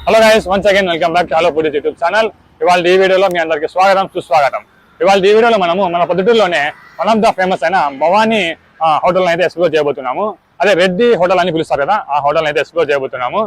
Hello guys, once again welcome back to hello foodies YouTube channel. ఇవాళ ఈ వీడియోలో మీ అందరికి స్వాగతం సుస్వాగతం. ఇవాళ ఈ వీడియోలో మనము మన పొద్దుటూరులోనే వన్ ఆఫ్ ద ఫేమస్ అయిన భవానీ హోటల్ అయితే ఎక్స్ప్లోర్ చేయబోతున్నాము. అదే రెడ్డి హోటల్ అని పిలుస్తారు కదా, ఆ హోటల్ అయితే ఎక్స్ప్లోర్ చేయబోతున్నాము.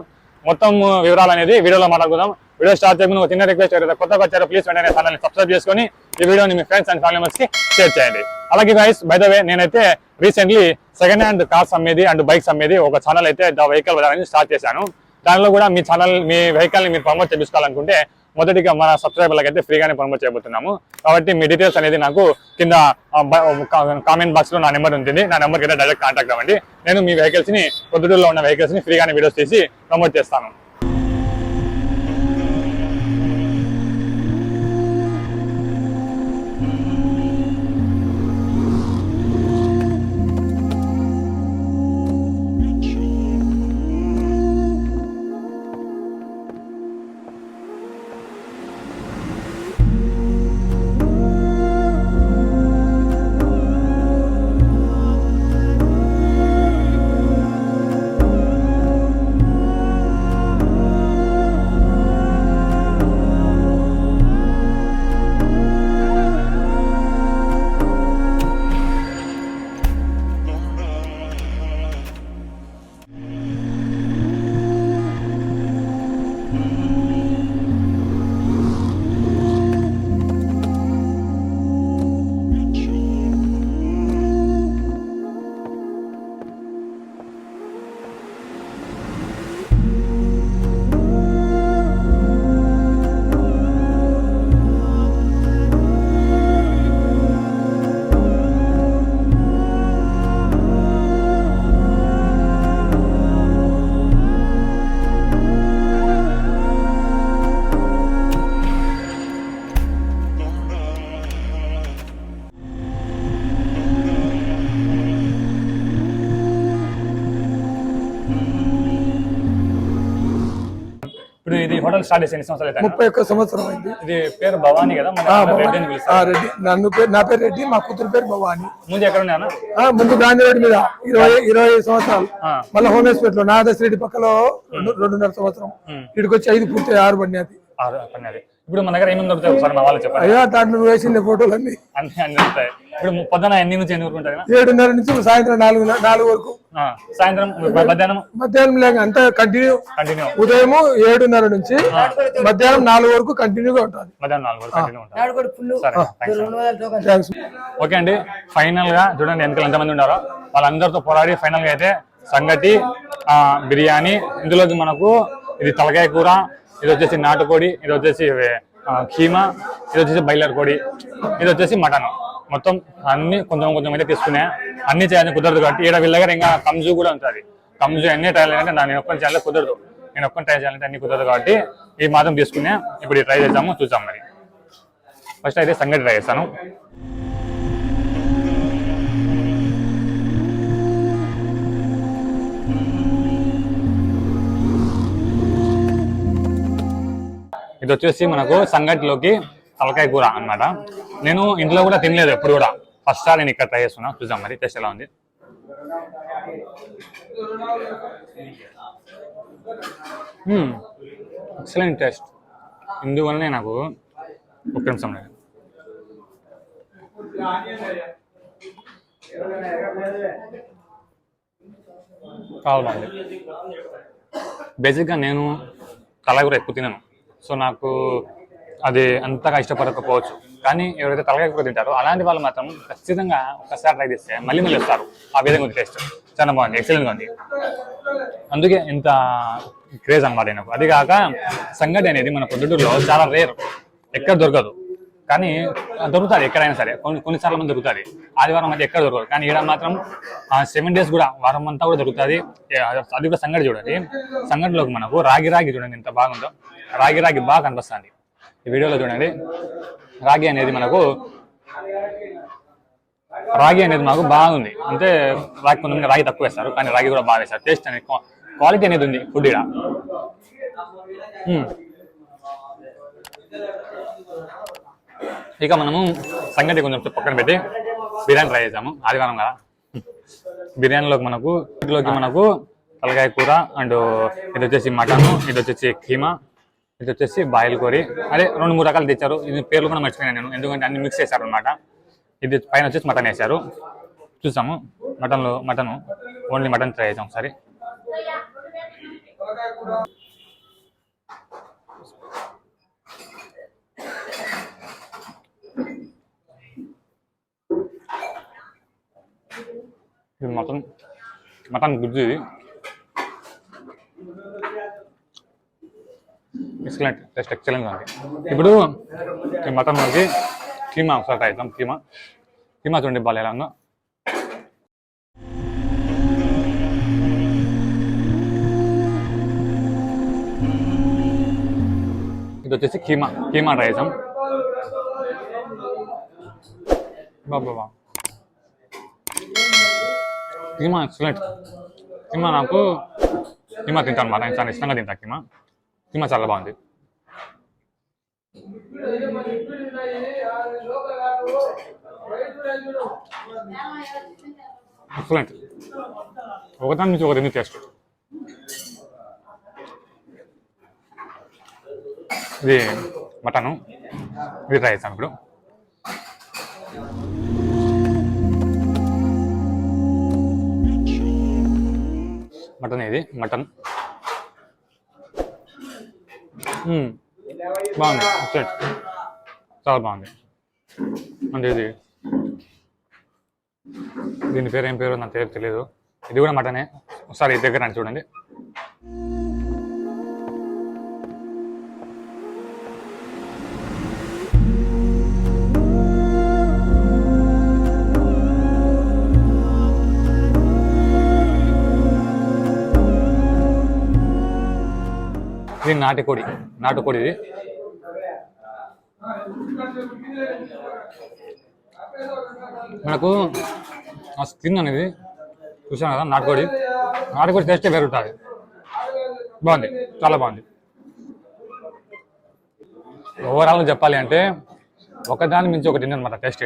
మొత్తం వివరాలు అనేది వీడియోలో మాట్లాడుకుందాం. వీడియో స్టార్ట్ చేయకుండా ఒక చిన్న రిక్వెస్ట్, ఎవరైతే కొత్తగా వచ్చారో ప్లీజ్ వెంటనే ఛానల్ని సబ్స్క్రైబ్ చేసుకొని ఈ వీడియోని మీ ఫ్రెండ్స్ అండ్ ఫ్యామిలీ మెంబర్స్ కి షేర్ చేయండి. అలాగే గైస్, బై ద వే, నేనైతే రీసెంట్లీ సెకండ్ హ్యాండ్ కార్స్ అమ్మేది అండ్ బైక్స్ అమ్మేది ఒక ఛానల్ అయితే ద వెహికల్ బజార్ అని స్టార్ట్ చేశాను. దానిలో కూడా మీ ఛానల్, మీ వెహికల్ ని మీరు ప్రమోట్ చేసుకోవాలనుకుంటే మొదటిగా మన సబ్స్క్రైబర్లకు అయితే ఫ్రీగానే ప్రమోట్ చేయబోతున్నాము. కాబట్టి మీ డీటెయిల్స్ అనేది నాకు కింద కామెంట్ బాక్స్ లో నా నెంబర్ ఉంటుంది. నా నెంబర్కి అయితే డైరెక్ట్ కాంటాక్ట్ అవ్వండి. నేను మీ వెహికల్స్ ని, పొద్దుటూరులో ఉన్న వెహికల్స్ ని ఫ్రీగానే వీడియోస్ తీసి ప్రమోట్ చేస్తాను. ఇప్పుడు ఇది హోటల్ స్టార్ట్ చేసి ఎన్ని సంవత్సరాలు అయితే? 31 సంవత్సరం అయింది. ఇది పేరు భవానీ కదా? రెడ్డి అని పిలుస్తారు. రెడ్డి, నా పేరు రెడ్డి, మా కూతురు పేరు భవానీ. ముందు ఎక్కడ ఉన్నాను? ముందు గాంధీ రోడ్ మీద 20 సంవత్సరాలు, మళ్ళీ హోమేశ్వర్ లో నాగదర్శ రెడ్డి పక్కలో 2.5 సంవత్సరం, ఇక్కడికి వచ్చి 5 పూర్తి 6 పడినది. ఇప్పుడు మన దగ్గర ఏమేమి దొరుకుతాయి ఒకసారి మా వాళ్ళు చెప్పండి. అయ్యా, దాంట్లో వేసిన ఫోటోలు అన్ని దొరుకుతాయి. ఇప్పుడు పొద్దున ఎన్ని నుంచి ఎన్ని వరకు ఉంటాయి? 7:30 నుంచి సాయంత్రం 4 వరకు. సాయంత్రం మధ్యాహ్నం లేక అంతా కంటిన్యూ. ఉదయం 7:30 నుంచి మధ్యాహ్నం 4 వరకు కంటిన్యూగా ఉంటుంది. ఓకే అండి, ఫైనల్ గా చూడండి వెనకాల ఎంతమంది ఉన్నారో వాళ్ళందరితో పోరాడి ఫైనల్ గా అయితే సంగటి, బిర్యానీ, ఇందులోకి మనకు ఇది తలకాయ కూర, ఇది వచ్చేసి నాటుకోడి, ఇది వచ్చేసి కీమా, ఇది వచ్చేసి బైలర్ కోడి, ఇది వచ్చేసి మటన్. మొత్తం అన్ని కొంచెం కొంచెం అయితే తీసుకునే, అన్ని చేయాలని కుదరదు కాబట్టి ఇక్కడ వీళ్ళ దగ్గర ఇంకా కంజు కూడా ఉంటుంది. కంజు అన్ని ట్రై చేయాలంటే నేను ఒక్కని చేయాలంటే కుదరదు, నేను ఒక్కని ట్రై చేయాలంటే అన్ని కుదరదు కాబట్టి ఈ మాత్రం తీసుకునే ఇప్పుడు ట్రై చేద్దాము, చూద్దాం. మరి ఫస్ట్ అయితే సంగటి ట్రై చేస్తాను. ఇది వచ్చేసి మనకు సంగటిలోకి తలకాయ కూర అన్నమాట. నేను ఇంట్లో కూడా తినలేదు ఎప్పుడు కూడా, ఫస్ట్ సార్ నేను ఇక్కడ ట్రై చేస్తున్నా, చూద్దాం మరి టేస్ట్ ఎలా ఉంది. Excellent taste. ఇందువల్లనే నాకు ఒక్క నిమిషం కావాలి. బేసిక్గా నేను తలకాయ కూర ఎక్కువ తినను, సో నాకు అది అంతగా ఇష్టపడకపోవచ్చు. కానీ ఎవరైతే తలకాయ కూర తింటారో అలాంటి వాళ్ళు మాత్రం ఖచ్చితంగా ఒక్కసారి ట్రై చేస్తే మళ్ళీ మళ్ళీ వస్తారు. ఆ విధంగా ఉంది టేస్ట్, చాలా బాగుంది, ఎక్సలెంట్గా ఉంది. అందుకే ఇంత క్రేజ్ అనమాట నాకు. అది కాక సంగటి అనేది మన పొద్దుటూరులో చాలా రేర్, ఎక్కడ దొరకదు. కానీ దొరుకుతుంది ఎక్కడైనా సరే, కొన్నిసార్లు మంది దొరుకుతుంది. ఆదివారం అయితే ఎక్కడ దొరకదు, కానీ ఇక్కడ మాత్రం 7 days కూడా, వారం అంతా కూడా దొరుకుతుంది. అది కూడా సంగటి చూడండి. సంగటిలోకి మనకు రాగి చూడండి ఎంత బాగుందో, రాగి బాగా కనిపిస్తుంది ఈ వీడియోలో చూడండి. రాగి అనేది మాకు బాగుంది. అంటే కొంతమంది రాగి తక్కువ వేస్తారు, కానీ రాగి కూడా బాగా వేస్తారు. టేస్ట్ అనేది, క్వాలిటీ అనేది ఉంది ఫుడ్ ఇక్కడ. ఇక మనము సంగటి కొంచెం పక్కన పెట్టి బిర్యానీ ట్రై చేద్దాము. ఆదివారం కదా, బిర్యానీలోకి మనకు తలకాయ కూర అండ్ ఇది వచ్చేసి మటన్, ఇది వచ్చేసి కీమా, ఇది వచ్చేసి బాయిల్ కోరి, అదే 2-3 రకాలు తెచ్చారు. ఇది పేర్లు కూడా మర్చిపోయాను నేను, ఎందుకంటే అన్ని మిక్స్ చేశారు అనమాట. ఇది పైన వచ్చేసి మటన్ వేశారు. చూసాము మటన్ ఓన్లీ మటన్ ట్రై చేద్దాం ఒకసారి. ఇది మటన్ గుజ్జు, ఇది ఎక్సలెంట్ టేస్ట్, ఎక్సలెంట్గా ఉంది. ఇప్పుడు ఈ మటన్లోకి కీమా ఒకసారి ట్రై చేద్దాం. కీమా చూడండి బాగా ఎలా ఉందో. ఇది వచ్చేసి కీమా ట్రై చేద్దాం. బాబా కీమా ఎక్సలెంట్. కీమా తింటాను అన్నమాట, నేను చాలా ఇష్టంగా తింటా కీమా చాలా బాగుంది. ఎక్సలెంట్, ఒకదాని నుంచి ఒకటి టేస్ట్. ఇది మటను, ఇది ట్రై చేస్తాను ఇప్పుడు. మటన్ బాగుంది, చాలా బాగుంది. అంటే దీని పేరు ఏం పేరు నాకు తెలియదు. ఇది కూడా మటనే. ఒకసారి దగ్గర రండి చూడండి. ఇది నాటుకోడి ఇది. మనకు ఆ స్కిన్ అనేది చూసాను కదా, నాటుకోడి టేస్టే వేరుంటుంది. బాగుంది, చాలా బాగుంది. ఓవరాల్గా చెప్పాలి అంటే ఒకదాని మించి ఒకటి అనమాట టేస్ట్.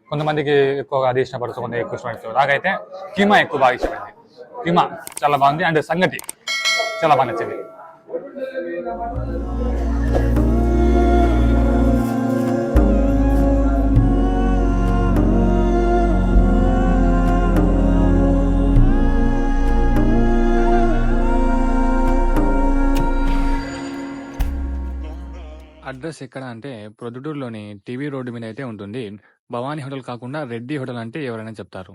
కొంతమందికి ఎక్కువగా అది ఇష్టపడుతుంది, కొంత ఎక్కువ ఇష్టపడుతుంది. నాకైతే కీమా ఎక్కువ బాగా ఇష్టమైంది. కీమా చాలా బాగుంది, అండ్ సంగటి చాలా బాగా నచ్చింది. అడ్రస్ ఎక్కడ అంటే ప్రొద్దుటూరులోని టీవీ రోడ్డు మీద అయితే ఉంటుంది. భవానీ హోటల్ కాకుండా రెడ్డి హోటల్ అంటే ఎవరైనా చెప్తారు.